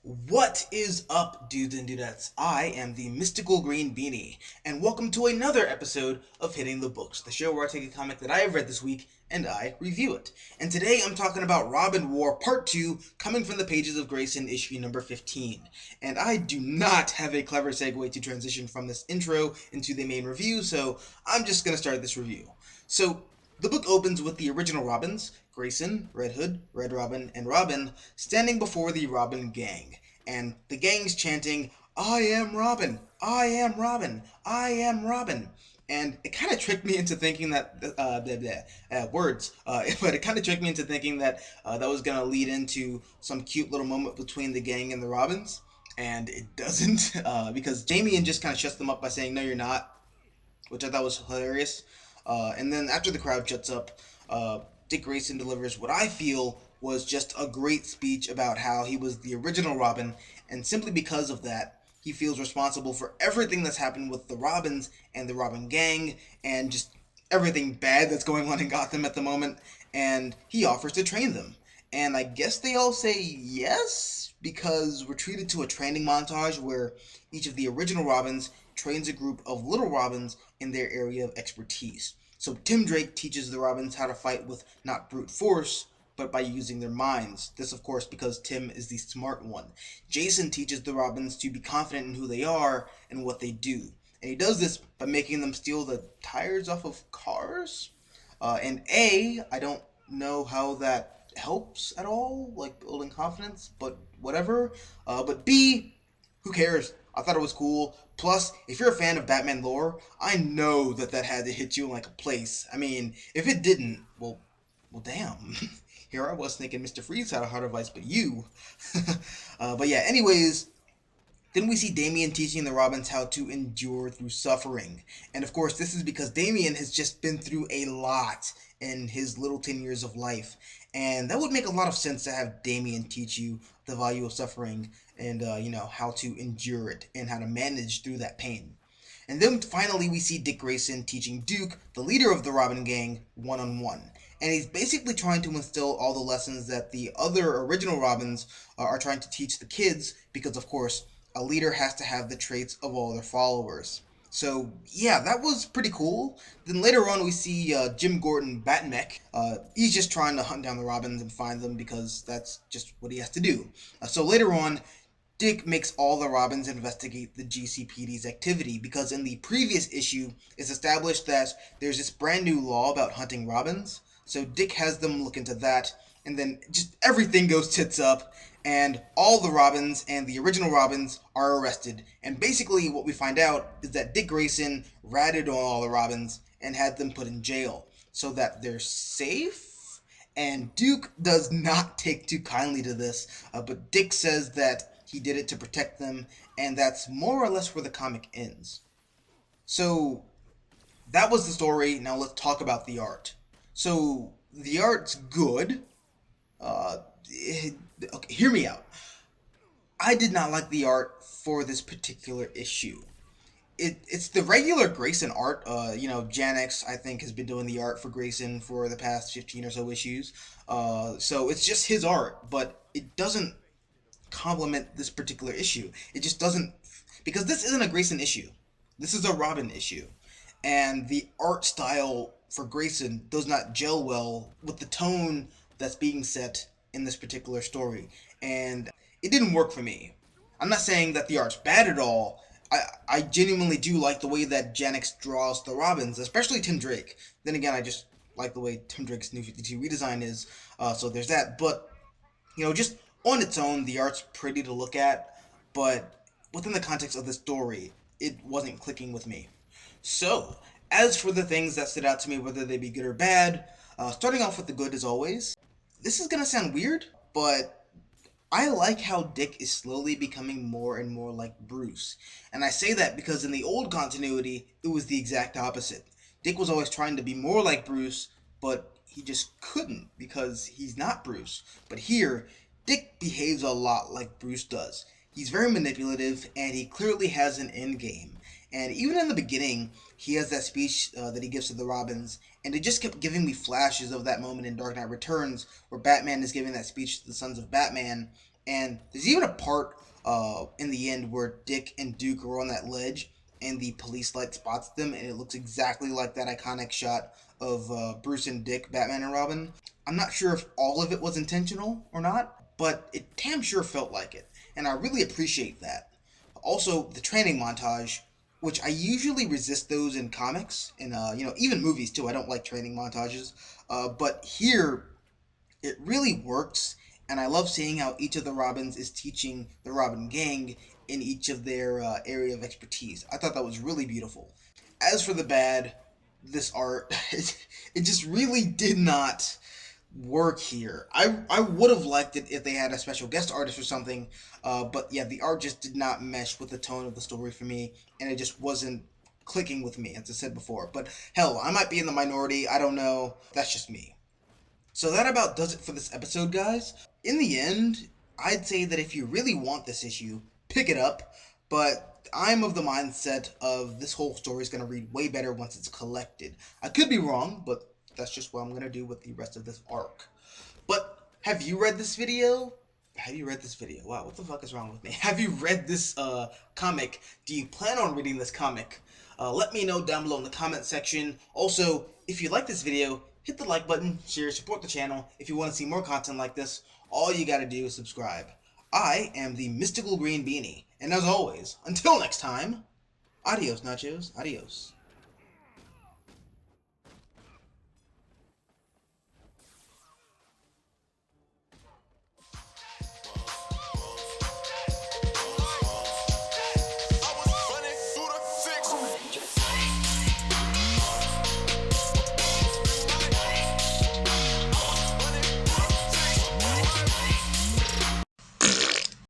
What is up, dudes and dudettes? I am the Mystical Green Beanie, and welcome to another episode of Hitting the Books, the show where I take a comic that I have read this week and I review it. And today I'm talking about Robin War Part 2, coming from the pages of Grayson, issue number 15. And I do not have a clever segue to transition from this intro into the main review, so I'm just going to start this review. So, the book opens with the original Robins, Grayson, Red Hood, Red Robin, and Robin, standing before the Robin gang. And the gang's chanting, "I am Robin! I am Robin! I am Robin!" And it kind of tricked me into thinking that, words, but it kind of tricked me into thinking that that was going to lead into some cute little moment between the gang and the Robins. And it doesn't, because Damien just kind of shuts them up by saying, "No, you're not," which I thought was hilarious. And then after the crowd shuts up, Dick Grayson delivers what I feel was just a great speech about how he was the original Robin, and simply because of that, he feels responsible for everything that's happened with the Robins and the Robin gang, and just everything bad that's going on in Gotham at the moment, and he offers to train them. And I guess they all say yes, because we're treated to a training montage where each of the original Robins trains a group of little Robins in their area of expertise. So Tim Drake teaches the Robins how to fight with not brute force, but by using their minds. This, of course, because Tim is the smart one. Jason teaches the Robins to be confident in who they are and what they do. And he does this by making them steal the tires off of cars. And I don't know how that helps at all, like building confidence, but whatever. But B, who cares? I thought it was cool. Plus, if you're a fan of Batman lore, I know that that had to hit you in like a place. I mean, if it didn't, well, damn. Here I was thinking Mr. Freeze had a heart of ice, but you. But yeah, anyways, then we see Damien teaching the Robins how to endure through suffering. And of course, this is because Damien has just been through a lot in his little 10 years of life. And that would make a lot of sense to have Damien teach you the value of suffering and, how to endure it and how to manage through that pain. And then finally, we see Dick Grayson teaching Duke, the leader of the Robin gang, one on one. And he's basically trying to instill all the lessons that the other original Robins are trying to teach the kids, because, of course, a leader has to have the traits of all their followers. So, yeah, that was pretty cool. Then later on, we see Jim Gordon Batmech. He's just trying to hunt down the Robins and find them because that's just what he has to do. So later on, Dick makes all the Robins investigate the GCPD's activity because in the previous issue, it's established that there's this brand new law about hunting Robins. So Dick has them look into that, and then just everything goes tits up, and all the Robins and the original Robins are arrested. And basically, what we find out is that Dick Grayson ratted on all the Robins and had them put in jail so that they're safe. And Duke does not take too kindly to this, but Dick says that he did it to protect them, and that's more or less where the comic ends. So that was the story. Now let's talk about the art. So the art's good. Okay, hear me out. I did not like the art for this particular issue. It's the regular Grayson art. Janix, I think, has been doing the art for Grayson for the past 15 or so issues. So it's just his art, but it doesn't complement this particular issue. It just doesn't, because this isn't a Grayson issue. This is a Robin issue, and the art style for Grayson does not gel well with the tone that's being set in this particular story, and it didn't work for me. I'm not saying that the art's bad at all. I genuinely do like the way that Janix draws the Robins, especially Tim Drake. Then again, I just like the way Tim Drake's New 52 redesign is, so there's that. But just on its own, the art's pretty to look at, but within the context of the story, it wasn't clicking with me. So, as for the things that stood out to me, whether they be good or bad, starting off with the good as always, this is gonna sound weird, but I like how Dick is slowly becoming more and more like Bruce. And I say that because in the old continuity, it was the exact opposite. Dick was always trying to be more like Bruce, but he just couldn't because he's not Bruce. But here, Dick behaves a lot like Bruce does. He's very manipulative, and he clearly has an end game. And even in the beginning, he has that speech that he gives to the Robins, and it just kept giving me flashes of that moment in Dark Knight Returns where Batman is giving that speech to the Sons of Batman, And there's even a part in the end where Dick and Duke are on that ledge, and the police light spots them, and it looks exactly like that iconic shot of Bruce and Dick, Batman and Robin. I'm not sure if all of it was intentional or not, but it damn sure felt like it, and I really appreciate that. Also, the training montage, which I usually resist those in comics and even movies too. I don't like training montages, but here it really works, and I love seeing how each of the Robins is teaching the Robin gang in each of their area of expertise. I thought that was really beautiful. As for the bad, this art, it just really did not work here. I would have liked it if they had a special guest artist or something, but yeah, the art just did not mesh with the tone of the story for me, and it just wasn't clicking with me, as I said before. But hell, I might be in the minority. I don't know. That's just me. So that about does it for this episode, guys. In the end, I'd say that if you really want this issue, pick it up, but I'm of the mindset of this whole story is going to read way better once it's collected. I could be wrong, but that's just what I'm going to do with the rest of this arc. But have you read this video? Have you read this video? Wow, what the fuck is wrong with me? Have you read this comic? Do you plan on reading this comic? Let me know down below in the comment section. Also, if you like this video, hit the like button, share, support the channel. If you want to see more content like this, all you gotta do is subscribe. I am the Mystical Green Beanie, and as always, until next time, adios nachos, adios.